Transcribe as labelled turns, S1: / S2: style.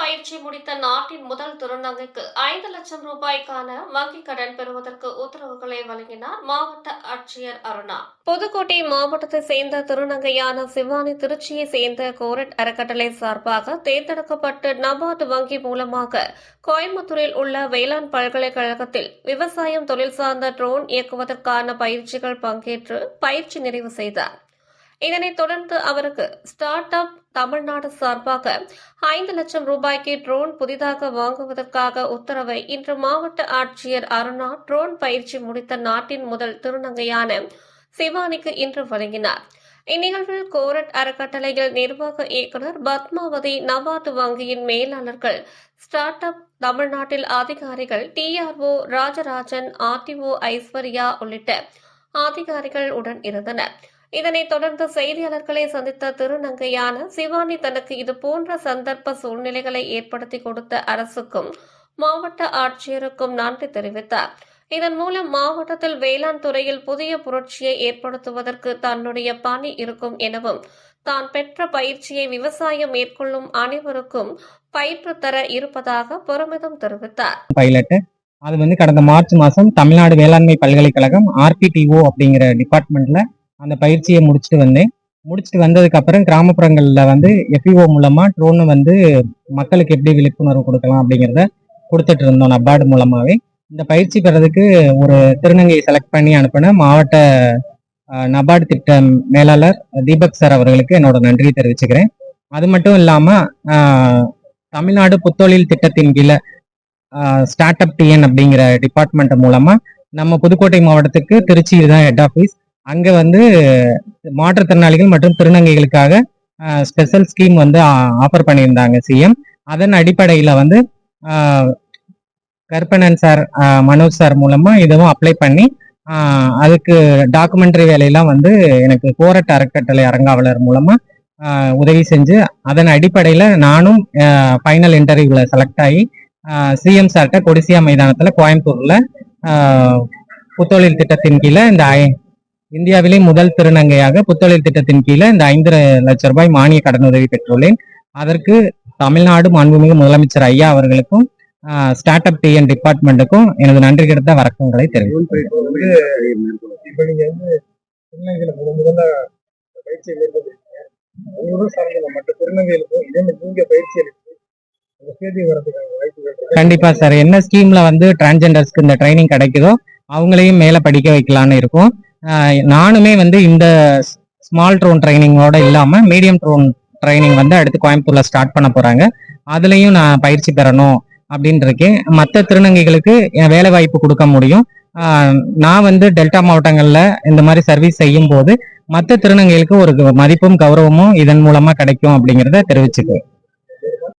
S1: பயிற்சி முடித்த நாட்டின் முதல் திருநங்கைக்கு 5 லட்சம் ரூபாய்க்கான வங்கிக் கடன் பெறுவதற்கு உத்தரவுகளை வழங்கினார் மாவட்ட ஆட்சியர் அருணா. புதுக்கோட்டை மாவட்டத்தை சேர்ந்த திருநங்கையான சிவானி திருச்சியை சேர்ந்த கோரட் அறக்கட்டளை சார்பாக தேர்ந்தெடுக்கப்பட்டு நபார்டு வங்கி மூலமாக கோயம்புத்தூரில் உள்ள வேளாண் பல்கலைக்கழகத்தில் விவசாயம் தொழில் சார்ந்த ட்ரோன் இயக்குவதற்கான பயிற்சிகள் பங்கேற்று பயிற்சி நிறைவு செய்தார். இதனைத் தொடர்ந்து அவருக்கு ஸ்டார்ட் அப் தமிழ்நாடு சார்பாக 5 லட்சம் ரூபாய்க்கு ட்ரோன் புதிதாக வாங்குவதற்காக உத்தரவை இன்று மாவட்ட ஆட்சியர் அருணா ட்ரோன் பயிற்சி முடித்த நாட்டின் முதல் திருநங்கையான சிவானிக்கு இன்று வழங்கினார். இந்நிகழ்வில் கோரட் அறக்கட்டளையில் நிர்வாக இயக்குநர் பத்மாவதி, நபார்டு வங்கியின் மேலாளர்கள், ஸ்டார்ட் அப் தமிழ்நாட்டில் அதிகாரிகள், டிஆர்ஓ ராஜராஜன், ஆர்டிஓ ஐஸ்வர்யா உள்ளிட்ட அதிகாரிகள் உடன் இருந்தனர். இதனைத் தொடர்ந்து செய்தியாளர்களை சந்தித்த திருநங்கையான சிவானி தனக்கு இதுபோன்ற சந்தர்ப்ப சூழ்நிலைகளை ஏற்படுத்தி கொடுத்த அரசுக்கும் மாவட்ட ஆட்சியருக்கும் நன்றி தெரிவித்தார். இதன் மூலம் மாவட்டத்தில் வேளாண் துறையில் புதிய புரட்சியை ஏற்படுத்துவதற்கு தன்னுடைய பணி இருக்கும் எனவும், தான் பெற்ற பயிற்சியை விவசாயம் மேற்கொள்ளும் அனைவருக்கும் பயிற்று தர இருப்பதாக பெருமிதம் தெரிவித்தார்.
S2: அது கடந்த மார்ச் மாதம் தமிழ்நாடு வேளாண்மை பல்கலைக்கழகம் RPTO அப்படிங்கிற டிபார்ட்மெண்ட்ல அந்த பயிற்சியை முடிச்சுட்டு வந்ததுக்கு அப்புறம் கிராமப்புறங்கள்ல FEO மூலமா ட்ரோன் மக்களுக்கு எப்படி விழிப்புணர்வு கொடுக்கலாம் அப்படிங்கிறத கொடுத்துட்டு இருந்தோம். நபார்டு மூலமாவே இந்த பயிற்சி பெறதுக்கு ஒரு திருநங்கையை செலக்ட் பண்ணி அனுப்பின மாவட்ட நபார்டு திட்ட மேலாளர் தீபக் சார் அவர்களுக்கு என்னோட நன்றியை தெரிவிச்சுக்கிறேன். அது மட்டும் இல்லாம தமிழ்நாடு புத்தொழில் திட்டத்தின் கீழே ஸ்டார்ட் அப் TN அப்படிங்கிற டிபார்ட்மெண்ட் மூலமா நம்ம புதுக்கோட்டை மாவட்டத்துக்கு திருச்சியில் தான் ஹெட் ஆஃபீஸ். அங்க மாற்றுத்திறனாளிகள் மற்றும் திருநங்கைகளுக்காக ஸ்பெஷல் ஸ்கீம் ஆஃபர் பண்ணியிருந்தாங்க CM. அதன் அடிப்படையில கருப்பணன் சார், மனோஜ் சார் மூலமா இதுவும் அப்ளை பண்ணி அதுக்கு டாக்குமெண்ட்ரி வேலையெல்லாம் எனக்கு கோரட் அறக்கட்டளை அரங்காவலர் மூலமா உதவி செஞ்சு அதன் அடிப்படையில நானும் ஃபைனல் இன்டர்வியூல செலக்ட் ஆகி CM சார்கிட்ட கொடிசியா மைதானத்துல கோயம்புத்தூர்ல புத்தொழில் திட்டத்தின் கீழே இந்தியாவிலே முதல் திருநங்கையாக புத்தொழில் திட்டத்தின் கீழே இந்த 5 லட்சம் ரூபாய் மானிய கடனுதவி பெற்றுள்ளேன். அதற்கு தமிழ்நாடு மாண்புமிகு முதலமைச்சர் ஐயா அவர்களுக்கும் ஸ்டார்ட் அப் TN டிபார்ட்மெண்ட்டுக்கும் எனது நன்றி கிடந்த வணக்கங்களை தெரிவிக்கிறேன். கண்டிப்பா சார், என்ன ஸ்கீம்ல டிரான்ஸ்ஜெண்டர்ஸ்க்கு இந்த ட்ரைனிங் கிடைக்குதோ அவங்களையும் மேல படிக்க வைக்கலான்னு இருக்கும். நானுமே இந்த ஸ்மால் ட்ரோன் ட்ரைனிங்கோட இல்லாம மீடியம் ட்ரோன் ட்ரைனிங் அடுத்து கோயம்புத்தூர்ல ஸ்டார்ட் பண்ண போறாங்க. அதுலயும் நான் பயிற்சி பெறணும் அப்படின்னு இருக்கேன். மற்ற திருநங்கைகளுக்கு வேலை வாய்ப்பு கொடுக்க முடியும். நான் டெல்டா மாவட்டங்கள்ல இந்த மாதிரி சர்வீஸ் செய்யும் போது மற்ற திருநங்கைகளுக்கு ஒரு மதிப்பும் கௌரவமும் இதன் மூலமா கிடைக்கும் அப்படிங்கிறத தெரிவிச்சுக்குவேன்.